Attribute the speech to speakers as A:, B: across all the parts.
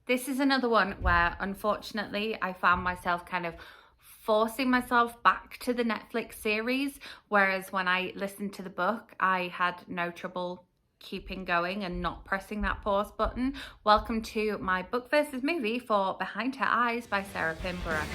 A: This is another one where, unfortunately, I found myself kind of forcing myself back to the Netflix series, whereas when I listened to the book, I had no trouble keeping going and not pressing that pause button. Welcome to my book versus movie for Behind Her Eyes by Sarah Pinborough.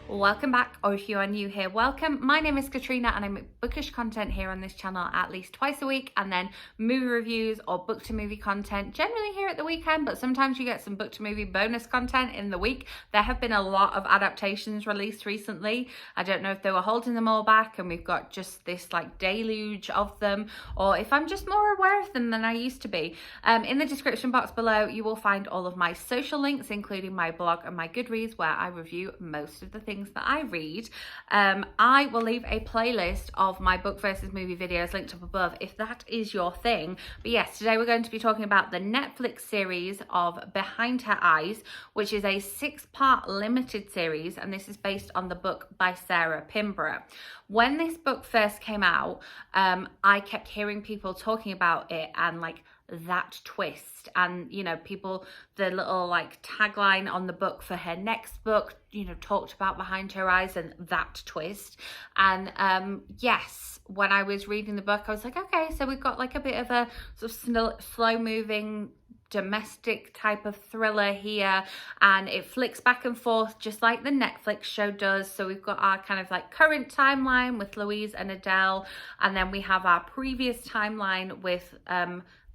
A: Welcome back, or if you are new here, welcome. My name is Katrina and I make bookish content here on this channel at least twice a week, and then movie reviews or book to movie content generally here at the weekend, but sometimes you get some book to movie bonus content in the week. There have been a lot of adaptations released recently. I don't know if they were holding them all back and we've got just this like deluge of them, or if I'm just more aware of them than I used to be. In the description box below you will find all of my social links, including my blog and my Goodreads, where I review most of the things that I read. I will leave a playlist of my book versus movie videos linked up above if that is your thing. But yes, today we're going to be talking about the Netflix series of Behind Her Eyes, which is a 6-part limited series, and this is based on the book by Sarah Pinborough. When this book first came out, I kept hearing people talking about it and like that twist, and you know, people, the little like tagline on the book for her next book, you know, talked about Behind Her Eyes and that twist. And yes, when I was reading the book, I was like, okay, so we've got like a bit of a sort of slow moving domestic type of thriller here, and it flicks back and forth just like the Netflix show does. So we've got our kind of like current timeline with Louise and Adele, and then we have our previous timeline with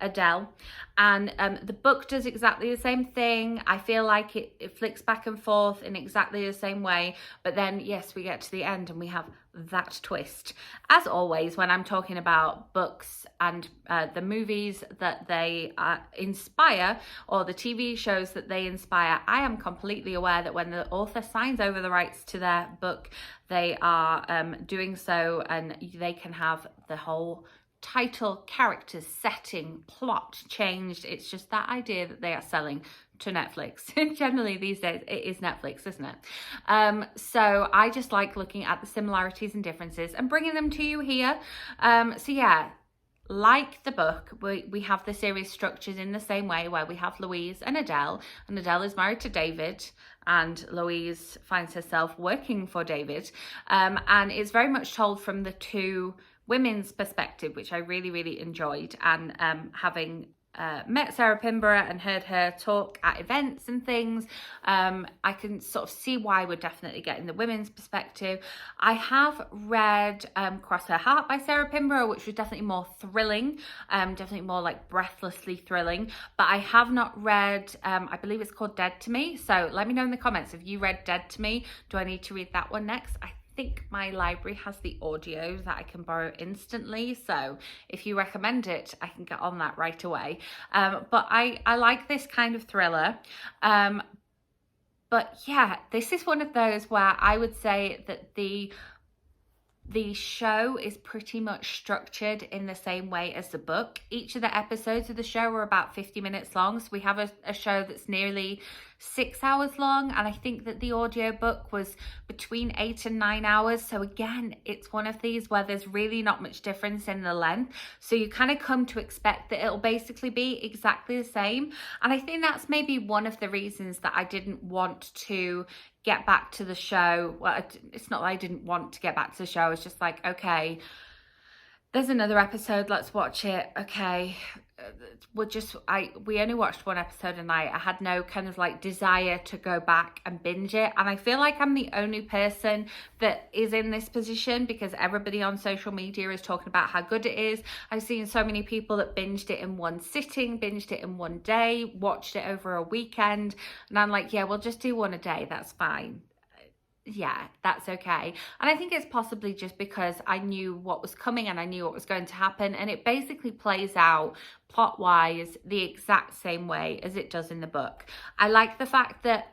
A: Adele, and the book does exactly the same thing. I feel like it flicks back and forth in exactly the same way, but then yes, we get to the end and we have that twist. As always, when I'm talking about books and the movies that they inspire, or the TV shows that they inspire, I am completely aware that when the author signs over the rights to their book, they are doing so, and they can have the whole title, characters, setting, plot changed. It's just that idea that they are selling to Netflix. Generally these days it is Netflix, isn't it? So I just like looking at the similarities and differences and bringing them to you here. So yeah, like the book, we have the series structured in the same way, where we have Louise and Adele is married to David, and Louise finds herself working for David, and it's very much told from the two women's perspective, which I really enjoyed. And having met Sarah Pinborough and heard her talk at events and things, I can sort of see why we're definitely getting the women's perspective. I have read Cross Her Heart by Sarah Pinborough, which was definitely more thrilling, definitely more like breathlessly thrilling, but I have not read, I believe it's called Dead to Me. So let me know in the comments if you read Dead to Me. Do I need to read that one next? I think my library has the audio that I can borrow instantly, so if you recommend it, I can get on that right away. But I like this kind of thriller. But yeah, this is one of those where I would say that the show is pretty much structured in the same way as the book. Each of the episodes of the show are about 50 minutes long, so we have a show that's nearly 6 hours long, and I think that the audiobook was between 8 and 9 hours. So again, it's one of these where there's really not much difference in the length, so you kind of come to expect that it'll basically be exactly the same. And I think that's maybe one of the reasons that I didn't want to get back to the show. Well, it's not that I didn't want to get back to the show, I was just like, okay, there's another episode, let's watch it. Okay, we only watched one episode a night. I had no kind of like desire to go back and binge it, and I feel like I'm the only person that is in this position, because everybody on social media is talking about how good it is. I've seen so many people that binged it in one sitting, binged it in one day, watched it over a weekend, and I'm like, yeah, we'll just do one a day, that's fine. Yeah, that's okay. And I think it's possibly just because I knew what was coming and I knew what was going to happen, and it basically plays out plot wise the exact same way as it does in the book. I like the fact that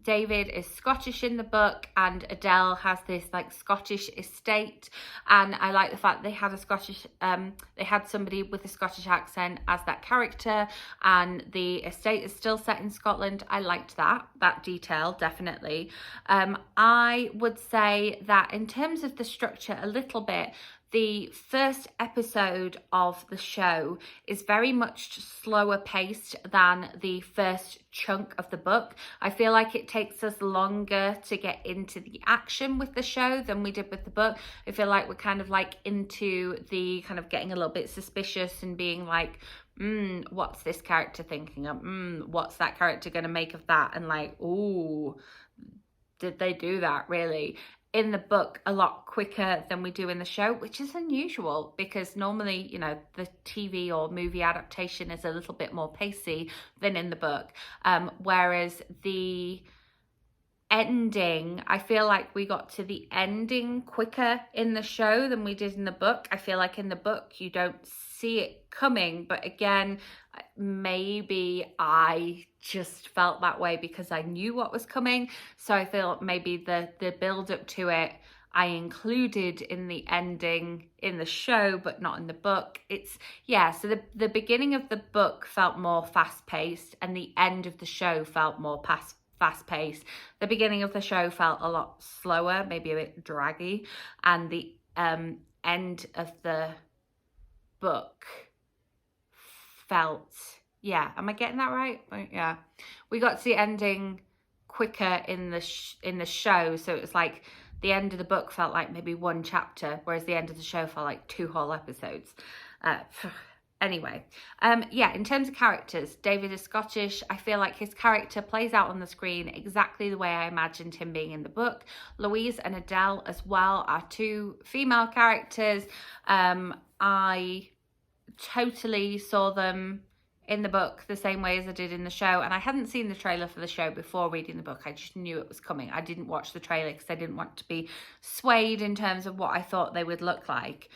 A: David is Scottish in the book, and Adele has this like Scottish estate, and I like the fact they had a Scottish they had somebody with a Scottish accent as that character, and the estate is still set in Scotland. I liked that detail, definitely. I would say that in terms of the structure a little bit, the first episode of the show is very much slower paced than the first chunk of the book. I feel like it takes us longer to get into the action with the show than we did with the book. I feel like we're kind of like into the kind of getting a little bit suspicious and being like, what's this character thinking of? What's that character going to make of that? And like, ooh, did they do that really? In the book a lot quicker than we do in the show, which is unusual because normally, you know, the TV or movie adaptation is a little bit more pacey than in the book. Whereas the ending, I feel like we got to the ending quicker in the show than we did in the book. I feel like in the book you don't see it coming, but again, maybe I just felt that way because I knew what was coming. So I feel maybe the build up to it I included in the ending in the show, but not in the book. So the beginning of the book felt more fast paced and the end of the show felt more fast paced. The beginning of the show felt a lot slower, maybe a bit draggy, and the end of the book felt, am I getting that right? Yeah, we got to the ending quicker in the show, so it was like the end of the book felt like maybe one chapter, whereas the end of the show felt like 2 whole episodes. Anyway, in terms of characters, David is Scottish. I feel like his character plays out on the screen exactly the way I imagined him being in the book. Louise and Adele as well are 2 female characters. I totally saw them in the book the same way as I did in the show, and I hadn't seen the trailer for the show before reading the book. I just knew it was coming. I didn't watch the trailer because I didn't want to be swayed in terms of what I thought they would look like.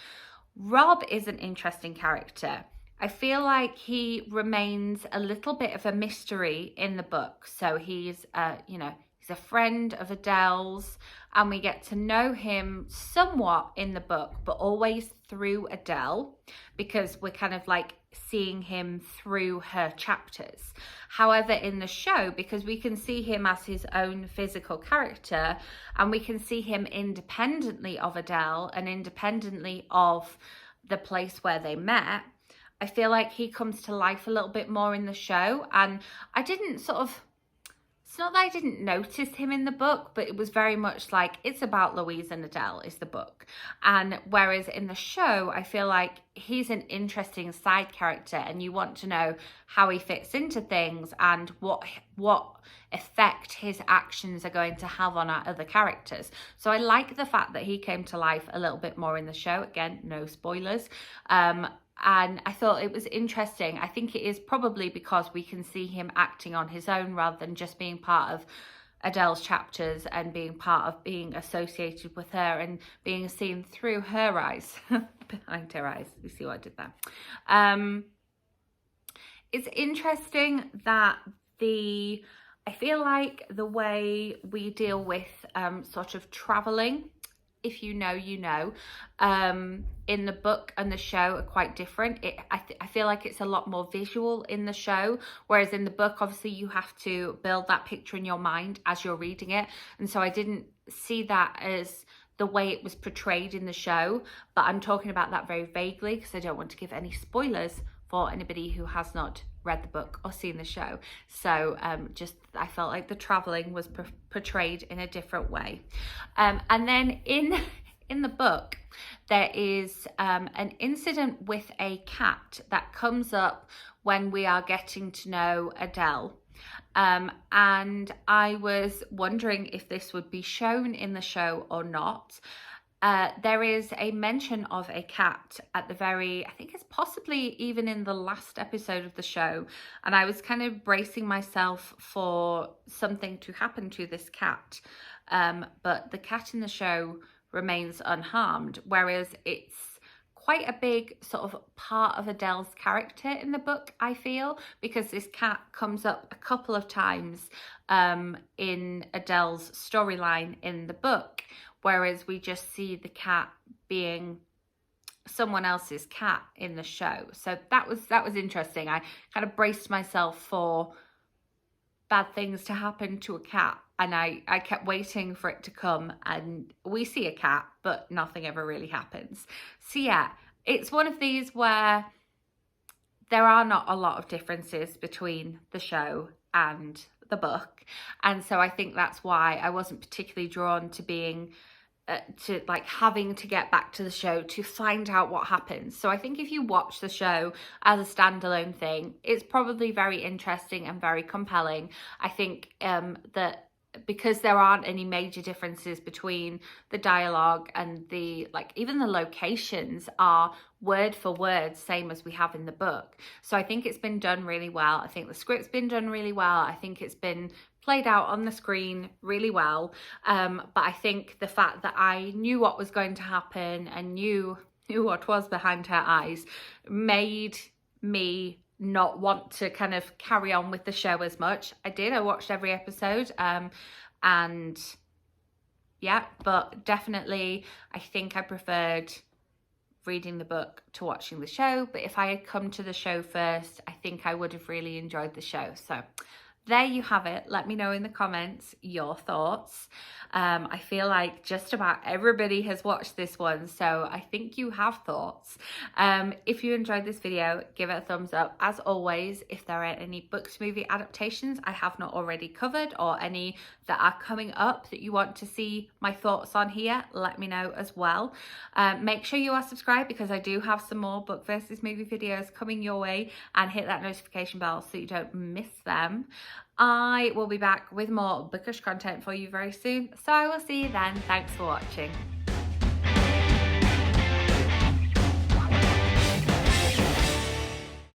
A: Rob is an interesting character. I feel like he remains a little bit of a mystery in the book. So he's he's a friend of Adele's, and we get to know him somewhat in the book, but always through Adele, because we're kind of like seeing him through her chapters. However, in the show, because we can see him as his own physical character, and we can see him independently of Adele and independently of the place where they met, I feel like he comes to life a little bit more in the show. And I didn't it's not that I didn't notice him in the book, but it was very much like it's about Louise and Adele is the book. And whereas in the show, I feel like he's an interesting side character and you want to know how he fits into things and what effect his actions are going to have on our other characters. So I like the fact that he came to life a little bit more in the show. Again, no spoilers. And I thought it was interesting. I think it is probably because we can see him acting on his own rather than just being part of Adele's chapters and being part of being associated with her and being seen through her eyes, behind her eyes. You see what I did there? It's interesting that I feel like the way we deal with sort of traveling, if you know, you know, in the book and the show are quite different. I feel like it's a lot more visual in the show, whereas in the book, obviously, you have to build that picture in your mind as you're reading it. And so I didn't see that as the way it was portrayed in the show, but I'm talking about that very vaguely because I don't want to give any spoilers for anybody who has not read the book or seen the show. So I felt like the traveling was portrayed in a different way. And then in the book, there is an incident with a cat that comes up when we are getting to know Adele. And I was wondering if this would be shown in the show or not. There is a mention of a cat at I think it's possibly even in the last episode of the show. And I was kind of bracing myself for something to happen to this cat. But the cat in the show remains unharmed, whereas it's quite a big sort of part of Adele's character in the book, I feel, because this cat comes up a couple of times in Adele's storyline in the book, whereas we just see the cat being someone else's cat in the show. So that was interesting. I kind of braced myself for bad things to happen to a cat, and I kept waiting for it to come, and we see a cat, but nothing ever really happens. So yeah, it's one of these where there are not a lot of differences between the show and the book, and so I think that's why I wasn't particularly drawn to being to like having to get back to the show to find out what happens. So I think if you watch the show as a standalone thing, it's probably very interesting and very compelling. I think that because there aren't any major differences between the dialogue and the, like, even the locations are word for word same as we have in the book. So I think it's been done really well. I think the script's been done really well. I think it's been played out on the screen really well. But I think the fact that I knew what was going to happen and knew what was behind her eyes made me not want to kind of carry on with the show as much. I watched every episode, and yeah, but definitely I think I preferred reading the book to watching the show. But if I had come to the show first, I think I would have really enjoyed the show. So there you have it. Let me know in the comments your thoughts. I feel like just about everybody has watched this one, so I think you have thoughts. If you enjoyed this video, give it a thumbs up. As always, if there are any book to movie adaptations I have not already covered, or any that are coming up that you want to see my thoughts on here, let me know as well. Make sure you are subscribed, because I do have some more book versus movie videos coming your way, and hit that notification bell so you don't miss them. I will be back with more bookish content for you very soon, so I will see you then. Thanks for watching.